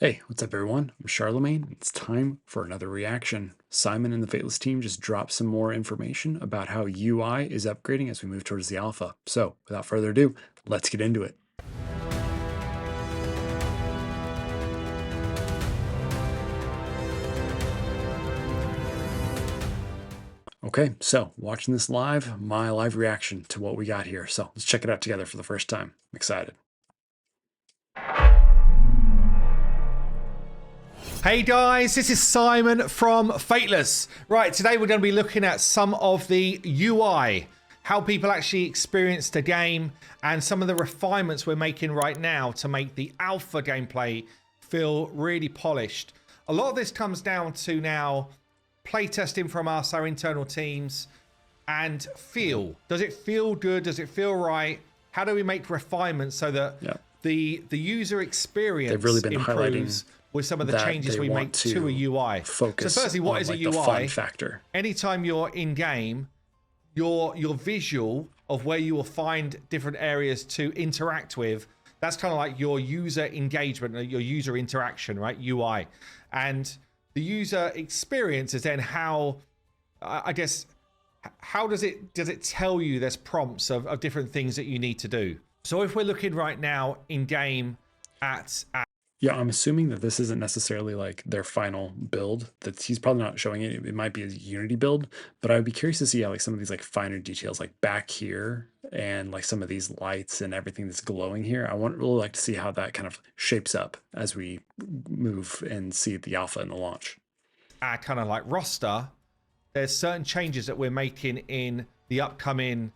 Hey, what's up everyone? I'm Charlemagne. It's time for another reaction. Simon and the Fateless team just dropped some more information about how UI is upgrading as we move towards the alpha. So, without further ado, let's get into it. Okay, so watching this live, my live reaction to what we got here. So, let's check it out together for the first time. I'm excited. Hey guys, this is Simon from Fateless. Right, today we're going to be looking at some of the UI, how people actually experience the game, and some of the refinements we're making right now to make the alpha gameplay feel really polished. A lot of this comes down to now playtesting from us, our internal teams, and feel. Does it feel good? Does it feel right? How do we make refinements so that the user experience They've really been improves with some of the changes we make to a UI. Focus so firstly, what is a UI? The fun factor. Anytime you're in game, your visual of where you will find different areas to interact with, that's kind of like your user engagement, your user interaction, right? UI. And the user experience is then how, I guess, how does it tell you there's prompts of different things that you need to do? So if we're looking right now in game at yeah, I'm assuming that this isn't necessarily like their final build. That he's probably not showing it. It might be a Unity build, but I would be curious to see how like some of these like finer details, like back here, and like some of these lights and everything that's glowing here. I want really like to see how that kind of shapes up as we move and see the alpha and the launch. Our kind of like roster, there's certain changes that we're making in the upcoming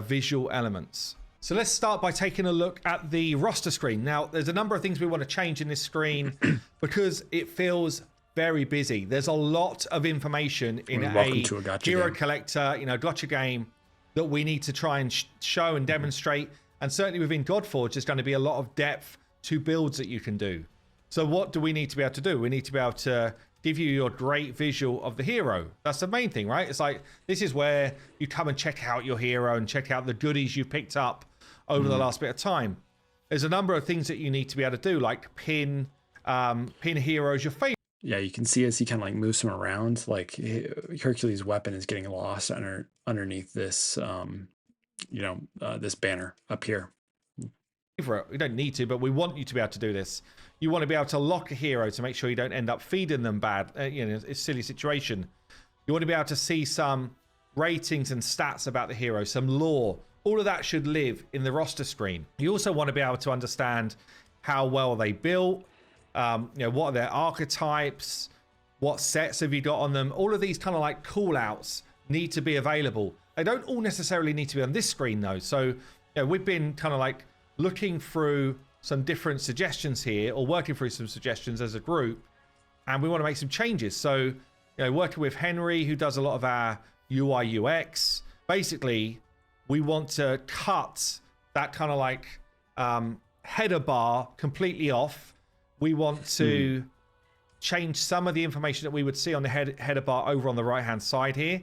visual elements. So let's start by taking a look at the roster screen. Now, there's a number of things we want to change in this screen because it feels very busy. There's a lot of information in a hero collector, gotcha game that we need to try and show and demonstrate. And certainly within Godforge, there's going to be a lot of depth to builds that you can do. So what do we need to be able to do? We need to be able to give you your great visual of the hero. That's the main thing, right? It's like, this is where you come and check out your hero and check out the goodies you picked up over the last bit of time. There's a number of things that you need to be able to do, like pin heroes your favorite. Yeah, you can see as he kind of like moves him around, like Hercules' weapon is getting lost underneath this, this banner up here. We don't need to, but we want you to be able to do this. You want to be able to lock a hero to make sure you don't end up feeding them bad. It's a silly situation. You want to be able to see some ratings and stats about the hero, some lore. All of that should live in the roster screen. You also want to be able to understand how well they built, what are their archetypes, what sets have you got on them. All of these kind of like call outs need to be available. They don't all necessarily need to be on this screen though. So we've been kind of like looking through some different suggestions here, or working through some suggestions as a group, and we want to make some changes. So working with Henry, who does a lot of our UI UX, basically we want to cut that kind of like header bar completely off. We want to change some of the information that we would see on the header bar over on the right hand side here,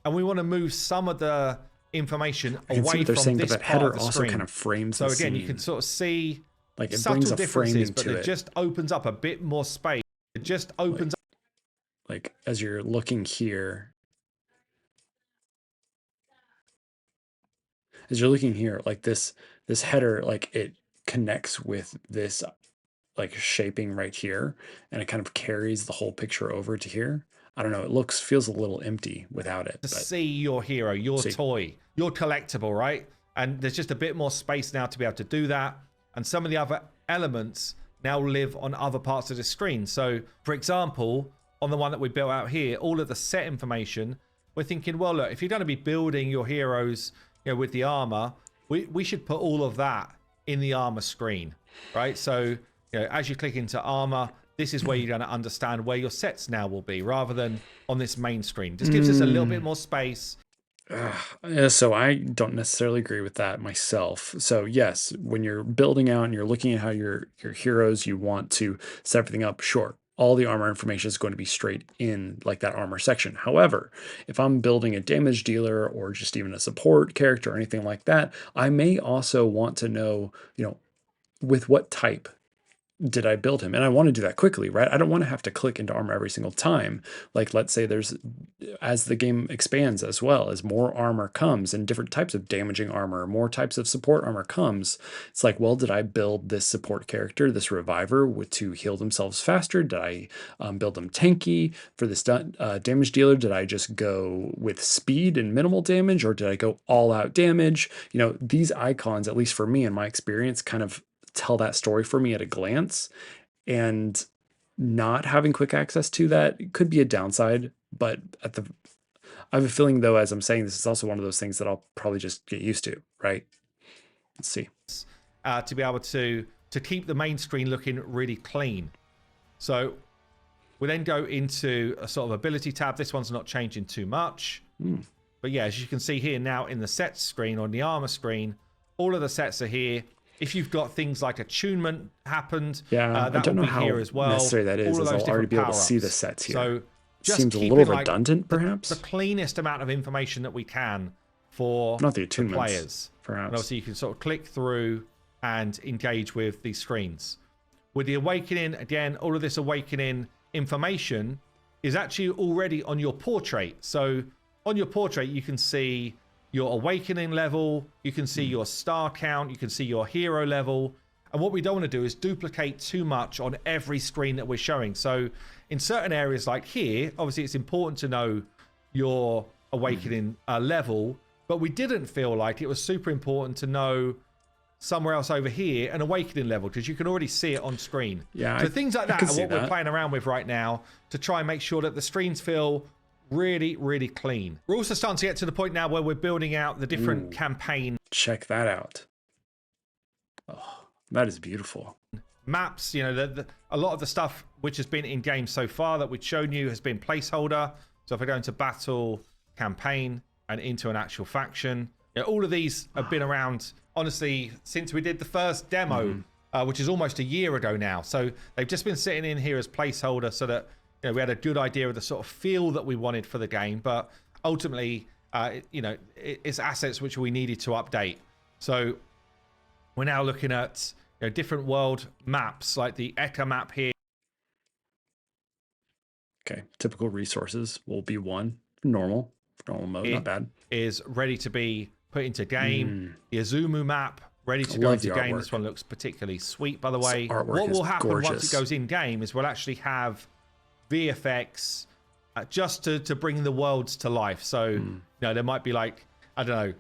and we want to move some of the information away from this part of the screen. Kind of frames so the again, scene. You can sort of see like it subtle brings a differences, frame but into it just opens up a bit more space. It just opens up. Like as you're looking here. As you're looking here, like this header, like it connects with this like shaping right here, and it kind of carries the whole picture over to here. I don't know, it feels a little empty without it. To see your hero, your toy, your collectible, right? And there's just a bit more space now to be able to do that. And some of the other elements now live on other parts of the screen. So for example, on the one that we built out here, all of the set information, we're thinking, well, look, if you're going to be building your heroes with the armor, we should put all of that in the armor screen, right? So as you click into armor, this is where you're going to understand where your sets now will be, rather than on this main screen. Just gives us a little bit more space. So I don't necessarily agree with that myself. So yes, when you're building out and you're looking at how your heroes, you want to set everything up, sure, all the armor information is going to be straight in like that armor section. However, if I'm building a damage dealer or just even a support character or anything like that, I may also want to know, with what type did I build him? And I want to do that quickly, right? I don't want to have to click into armor every single time. Like, let's say as the game expands as well, as more armor comes and different types of damaging armor, more types of support armor comes, it's like, well, did I build this support character, this reviver, to heal themselves faster? Did I build them tanky? For this damage dealer, did I just go with speed and minimal damage, or did I go all out damage? These icons, at least for me in my experience, kind of tell that story for me at a glance, and not having quick access to that could be a downside. But I have a feeling, though, as I'm saying, this is also one of those things that I'll probably just get used to, right? Let's see. To be able to keep the main screen looking really clean. So we then go into a sort of ability tab. This one's not changing too much. But yeah, as you can see here now in the sets screen, on the armor screen, all of the sets are here. If you've got things like attunement happened, I that don't will know be how here as well. necessary that is, all of as those I'll already be able to see the power-ups. sets here. So just seems a keeping, little like, redundant, perhaps. the cleanest amount of information that we can for Not the the attunements, players. perhaps. And obviously you can sort of click through and engage with these screens. With the awakening, again, all of this awakening information is actually already on your portrait. So on your portrait, you can see your awakening level, you can see your star count, you can see your hero level. And what we don't want to do is duplicate too much on every screen that we're showing. So in certain areas like here, obviously it's important to know your awakening level, but we didn't feel like it was super important to know somewhere else over here an awakening level, because you can already see it on screen. Yeah, so things like that are what that. we're playing around with right now to try and make sure that the screens feel really, really clean. We're also starting to get to the point now where we're building out the different campaign Check that out. Oh, that is beautiful. maps. A lot of the stuff which has been in game so far that we've shown you has been placeholder. So if I go into battle, campaign, and into an actual faction, all of these have been around, honestly, since we did the first demo, which is almost a year ago now. So they've just been sitting in here as placeholder so that we had a good idea of the sort of feel that we wanted for the game. But ultimately, it's assets which we needed to update. So we're now looking at different world maps, like the Eka map here. Okay, typical resources will be one. Normal mode, not bad. Is ready to be put into game. The Azumu map ready to go into game. This one looks particularly sweet, by the way. What will happen once it goes in game is we'll actually have VFX just to bring the worlds to life. So there might be, like, I don't know,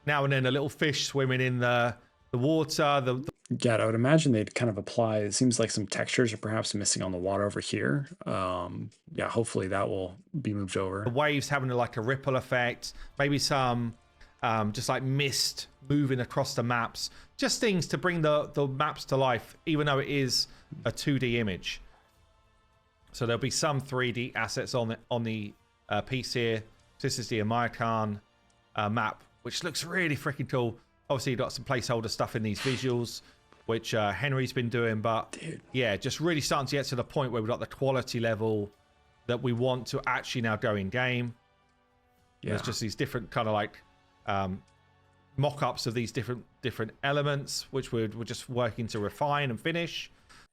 now and then a little fish swimming in the water. Yeah, I would imagine they'd kind of apply. It seems like some textures are perhaps missing on the water over here. Yeah, hopefully that will be moved over. The waves having like a ripple effect, maybe some just like mist moving across the maps, just things to bring the maps to life, even though it is a 2D image. So there'll be some 3D assets on the piece here. This is the Amayakan map, which looks really freaking cool. Obviously, you've got some placeholder stuff in these visuals, which Henry's been doing. But yeah, just really starting to get to the point where we've got the quality level that we want to actually now go in game. Yeah. There's just these different kind of like mock-ups of these different elements, which we're just working to refine and finish.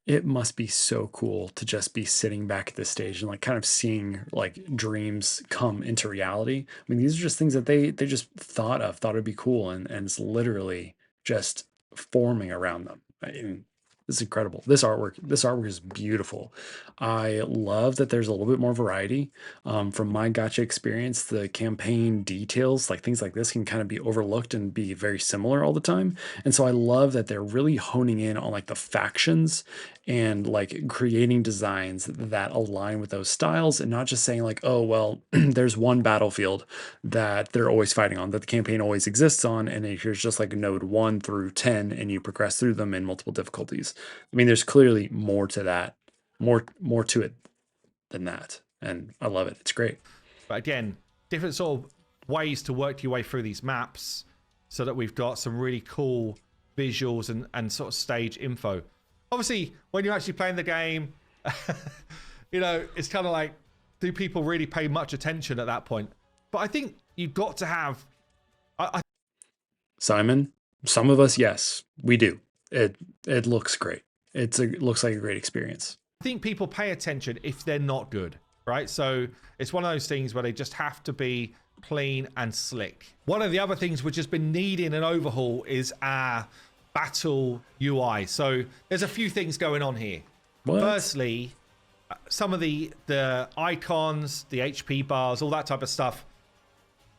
It must be so cool to just be sitting back at this stage and like kind of seeing like dreams come into reality. I mean, these are just things that they just thought it'd be cool, and it's literally just forming around them. I mean, this is incredible. This artwork is beautiful. I love that there's a little bit more variety. From my gacha experience, the campaign details, like things like this, can kind of be overlooked and be very similar all the time. And so I love that they're really honing in on like the factions and like creating designs that align with those styles, and not just saying like, oh, well, there's one battlefield that they're always fighting on, that the campaign always exists on, and here's just like node 1 through 10, and you progress through them in multiple difficulties. I mean, there's clearly more to that, more to it than that, and I love it. It's great. But again, different sort of ways to work your way through these maps so that we've got some really cool visuals and sort of stage info. Obviously, when you're actually playing the game, it's kind of like, do people really pay much attention at that point? But I think you've got to have... Simon, some of us, yes, we do. It looks great. It looks like a great experience. I think people pay attention if they're not good, right? So it's one of those things where they just have to be clean and slick. One of the other things which has been needing an overhaul is our battle UI. So there's a few things going on here. What? Firstly, some of the icons, the HP bars, all that type of stuff,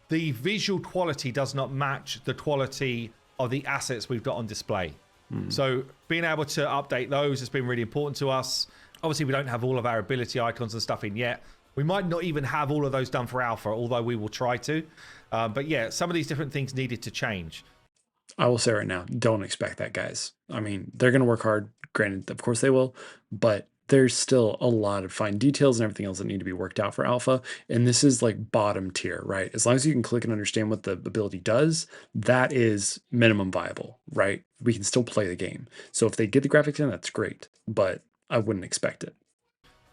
the visual quality does not match the quality of the assets we've got on display. So being able to update those has been really important to us. Obviously, we don't have all of our ability icons and stuff in yet. We might not even have all of those done for alpha, although we will try to. But yeah, some of these different things needed to change. I will say right now, don't expect that, guys. I mean, they're going to work hard. Granted, of course they will, but there's still a lot of fine details and everything else that need to be worked out for alpha. And this is like bottom tier, right? As long as you can click and understand what the ability does, that is minimum viable, right? We can still play the game. So if they get the graphics in, that's great, but I wouldn't expect it.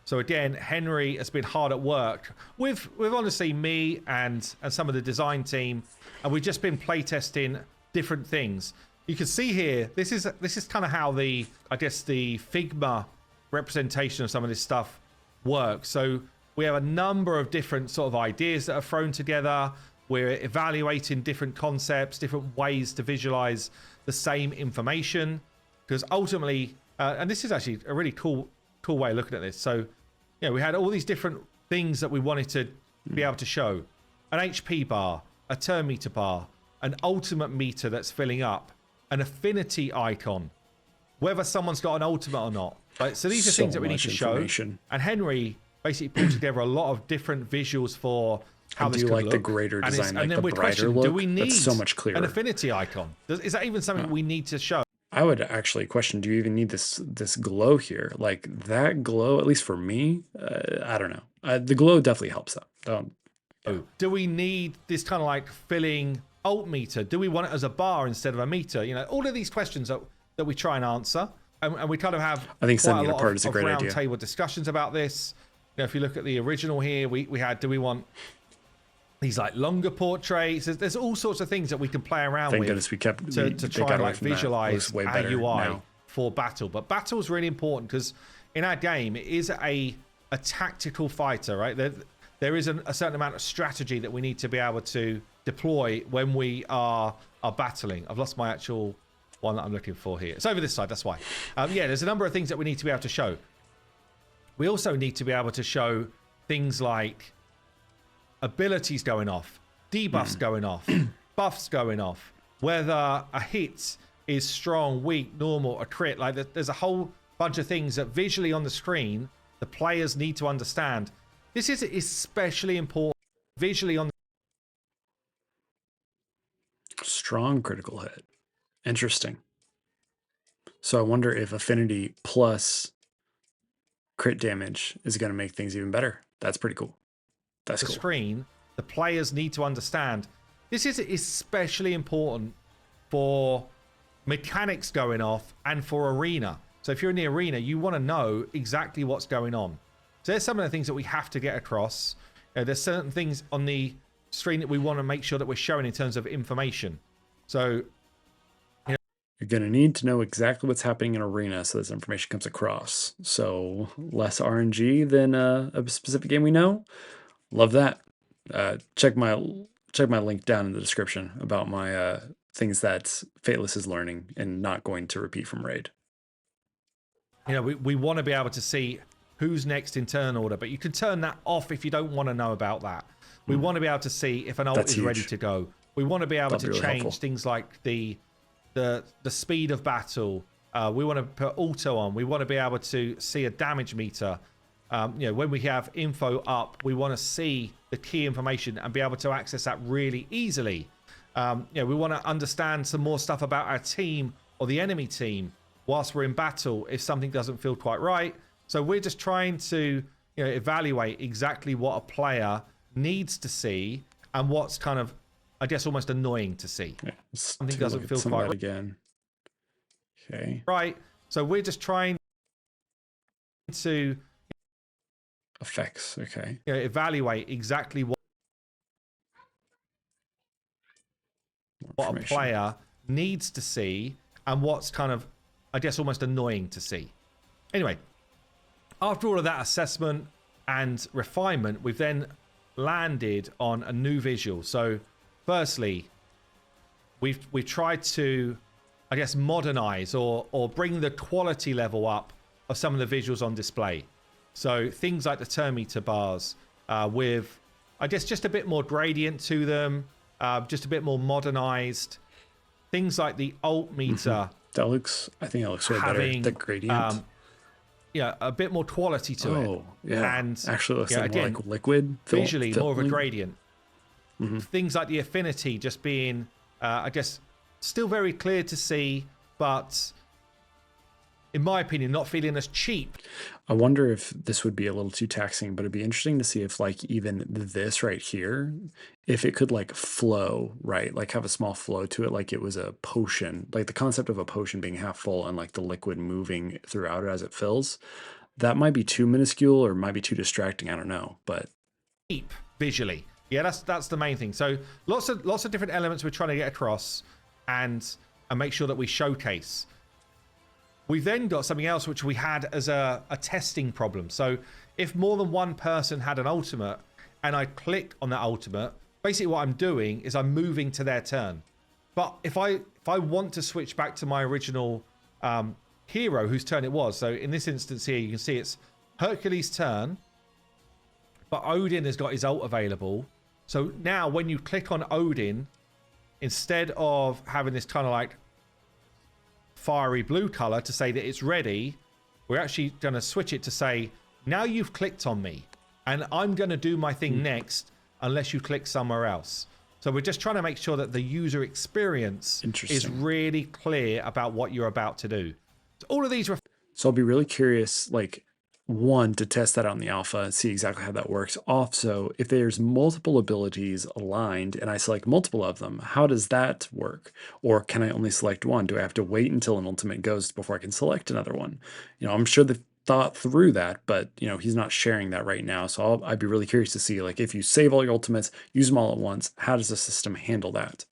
So again, Henry has been hard at work with honestly me and some of the design team, and we've just been playtesting different things. You can see here, this is kind of how the Figma representation of some of this stuff works. So we have a number of different sort of ideas that are thrown together. We're evaluating different concepts, different ways to visualize the same information, because ultimately, and this is actually a really cool way of looking at this. So, we had all these different things that we wanted to be able to show: an HP bar, a turn meter bar, an ultimate meter that's filling up, an affinity icon, whether someone's got an ultimate or not. Right? So these are things that we need to show. And Henry basically pulled together a lot of different visuals for how this could look. I do like the greater design, like the brighter look. Do we need That's so much clearer. An affinity icon? Is that even something we need to show? I would actually question, do you even need this glow here? Like that glow, at least for me, I don't know. The glow definitely helps though. Do we need this kind of like filling alt meter? Do we want it as a bar instead of a meter? All of these questions that we try and answer. And we kind of have I think quite a lot is a great idea. round table discussions about this. If you look at the original here, we had, do we want these like longer portraits? There's all sorts of things that we can play around with. Thank goodness we kept to try and like visualize our UI now. For battle. But battle is really important because in our game it is a tactical fighter, right? There is a certain amount of strategy that we need to be able to deploy when we are battling. I've lost my actual one that I'm looking for here. It's over this side, that's why. There's a number of things that we need to be able to show. We also need to be able to show things like abilities going off, debuffs going off, buffs going off, whether a hit is strong, weak, normal, or crit. Like there's a whole bunch of things that visually on the screen the players need to understand. This is especially important visually on strong critical hit. Interesting. So I wonder if affinity plus crit damage is going to make things even better. That's pretty cool. That's cool. Screen, the players need to understand. This is especially important for mechanics going off and for arena. So if you're in the arena, you want to know exactly what's going on. So there's some of the things that we have to get across. There's certain things on the screen that we want to make sure that we're showing in terms of information. So you're going to need to know exactly what's happening in arena so this information comes across. So less RNG than a specific game we know. Love that. Check my link down in the description about my things that Fateless is learning and not going to repeat from Raid. We want to be able to see who's next in turn order, but you can turn that off if you don't want to know about that. We want to be able to see if an ult is ready to go. We want to be able to change things like the speed of battle. We want to put auto on. We want to be able to see a damage meter. When we have info up, we want to see the key information and be able to access that really easily. We want to understand some more stuff about our team or the enemy team whilst we're in battle if something doesn't feel quite right. So we're just trying to evaluate exactly what a player needs to see and what's kind of, I guess, almost annoying to see. Yeah, something doesn't feel quite right. Again. Okay. Right. So we're just trying to effects. Okay. Evaluate exactly what a player needs to see and what's kind of, I guess, almost annoying to see. Anyway, after all of that assessment and refinement, we've then landed on a new visual. So, firstly, we've tried to, I guess, modernize or bring the quality level up of some of the visuals on display. So things like the turn meter bars with, I guess, just a bit more gradient to them, just a bit more modernized. Things like the alt meter. That looks, I think that looks way better. The gradient. Yeah, a bit more quality to it. Oh, yeah. And actually looks yeah, like again, more like liquid. Visually, more of a gradient. Mm-hmm. Things like the affinity just being, I guess, still very clear to see, but in my opinion, not feeling as cheap. I wonder if this would be a little too taxing, but it'd be interesting to see if like even this right here, if it could like flow, right? Like have a small flow to it, like it was a potion, like the concept of a potion being half full and like the liquid moving throughout it as it fills. That might be too minuscule or might be too distracting. I don't know, but cheap visually. Yeah, that's the main thing. So lots of different elements we're trying to get across and make sure that we showcase. We've then got something else which we had as a testing problem. So if more than one person had an ultimate and I clicked on that ultimate, basically what I'm doing is I'm moving to their turn. But if I want to switch back to my original hero whose turn it was, so in this instance here you can see it's Hercules' turn, but Odin has got his ult available. So now when you click on Odin, instead of having this kind of like fiery blue color to say that it's ready, we're actually going to switch it to say, now you've clicked on me and I'm going to do my thing next unless you click somewhere else. So we're just trying to make sure that the user experience is really clear about what you're about to do. So all of these. So I'll be really curious, like, one, to test that out in the alpha and see exactly how that works. Also, if there's multiple abilities aligned and I select multiple of them, how does that work? Or can I only select one? Do I have to wait until an ultimate goes before I can select another one? You know, I'm sure they've thought through that, but, you know, he's not sharing that right now. So I'd be really curious to see, like, if you save all your ultimates, use them all at once, how does the system handle that?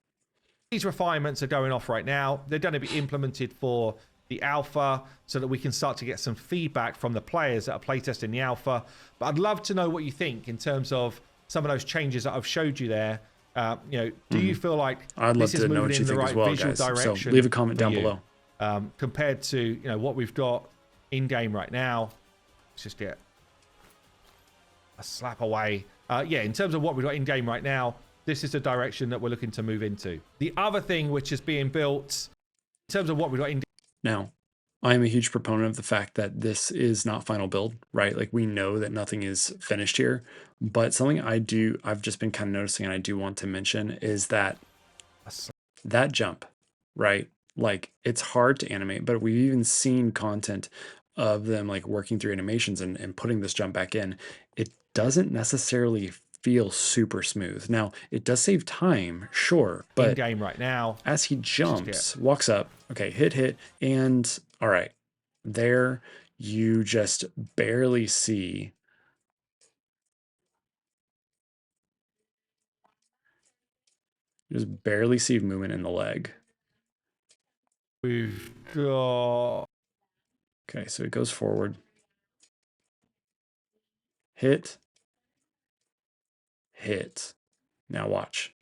These refinements are going off right now. They're going to be implemented for the alpha so that we can start to get some feedback from the players that are playtesting the alpha. But I'd love to know what you think in terms of some of those changes that I've showed you there. You know, do you feel like this is moving in the right visual direction? So leave a comment down below. Compared to, you know, what we've got in game right now. Let's just get a slap away. Yeah, in terms of what we've got in game right now, this is the direction that we're looking to move into. The other thing which is being built in terms of what we've got in. Now, I am a huge proponent of the fact that this is not final build, right? Like we know that nothing is finished here, but something I've just been kind of noticing and I do want to mention is that jump, right? Like it's hard to animate, but we've even seen content of them like working through animations and putting this jump back in. It doesn't necessarily feel super smooth. Now, it does save time, sure, but in game right now, as he jumps, walks up, okay, hit, and all right, there you just barely see. You just barely see movement in the leg. We've got. Okay, so it goes forward. Hit. Now watch.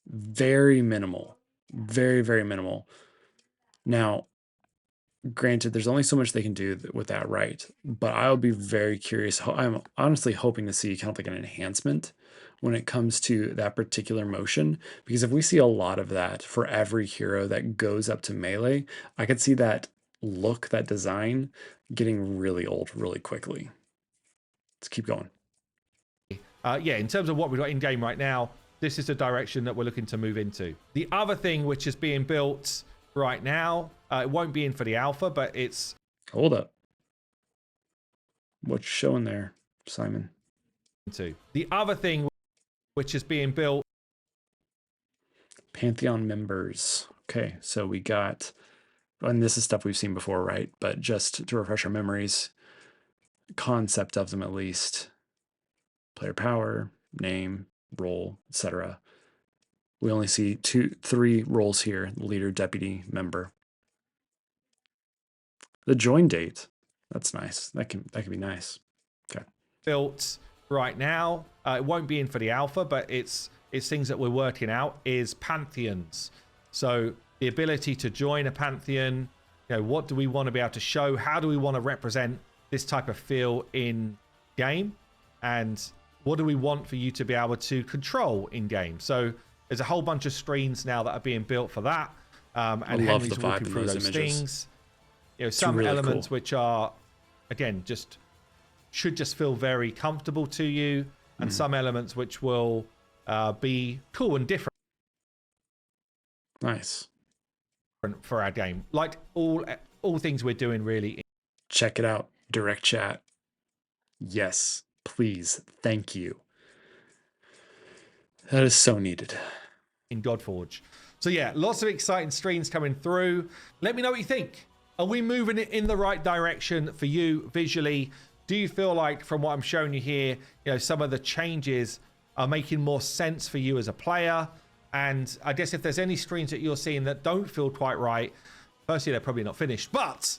Very minimal. Very, very minimal. Now, granted, there's only so much they can do with that, right? But I'll be very curious. I'm honestly hoping to see kind of like an enhancement when it comes to that particular motion, because if we see a lot of that for every hero that goes up to melee, I could see that look, that design getting really old really quickly. Let's keep going. Yeah, in terms of what we've got in game right now, this is the direction that we're looking to move into. The other thing which is being built right now, it won't be in for the alpha, but it's. Hold up. What's showing there, Simon? The other thing which is being built. Pantheon members. Okay, so we got, and this is stuff we've seen before, right? But just to refresh our memories, concept of them at least. Player power, name, role, etc. We only see 3 roles here: leader, deputy, member. The join date. That's nice. That can be nice. Okay. Built right now. It won't be in for the alpha, but it's things that we're working out is pantheons. So the ability to join a pantheon, what do we want to be able to show? How do we want to represent this type of feel in game? And what do we want for you to be able to control in game? So there's a whole bunch of screens now that are being built for that. And I love Henry's the vibe walking in through those those images. things. Some really elements cool. which are, again, should just feel very comfortable to you, and some elements which will be cool and different Nice. for our game. Like all things we're doing really Check it out. Direct chat. Yes, please. Thank you. That is so needed. in Godforge. So yeah, lots of exciting streams coming through. Let me know what you think. Are we moving it in the right direction for you visually? Do you feel like, from what I'm showing you here, some of the changes are making more sense for you as a player? And I guess if there's any screens that you're seeing that don't feel quite right, firstly, they're probably not finished, but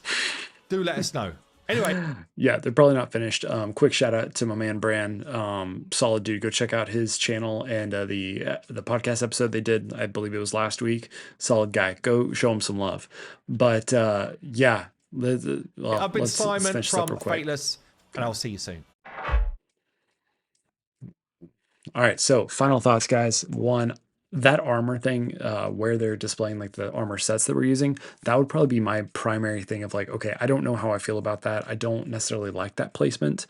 do let us know. Anyway. Yeah, they're probably not finished. Quick shout out to my man Bran. Solid dude. Go check out his channel and the podcast episode they did. I believe it was last week. Solid guy. Go show him some love. But yeah, I've been Simon finish this up from real quick. Fateless, and I'll see you soon. All right, so final thoughts, guys. One, that armor thing, where they're displaying like the armor sets that we're using, that would probably be my primary thing of like, okay, I don't know how I feel about that. I don't necessarily like that placement.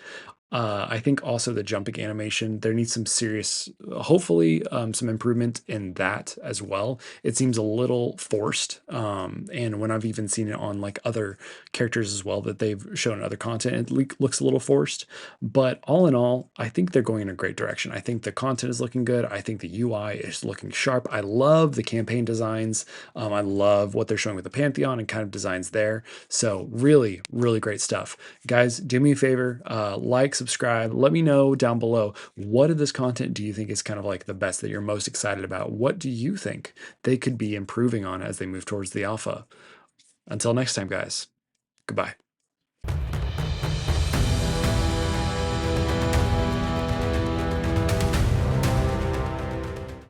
I think also the jumping animation, there needs some serious, hopefully, some improvement in that as well. It seems a little forced. And when I've even seen it on like other characters as well that they've shown in other content, it looks a little forced. But all in all, I think they're going in a great direction. I think the content is looking good. I think the UI is looking sharp. I love the campaign designs. I love what they're showing with the Pantheon and kind of designs there. So really, really great stuff. Guys, do me a favor, like, subscribe, let me know down below, what of this content do you think is kind of like the best that you're most excited about? What do you think they could be improving on as they move towards the alpha? Until next time, guys, goodbye.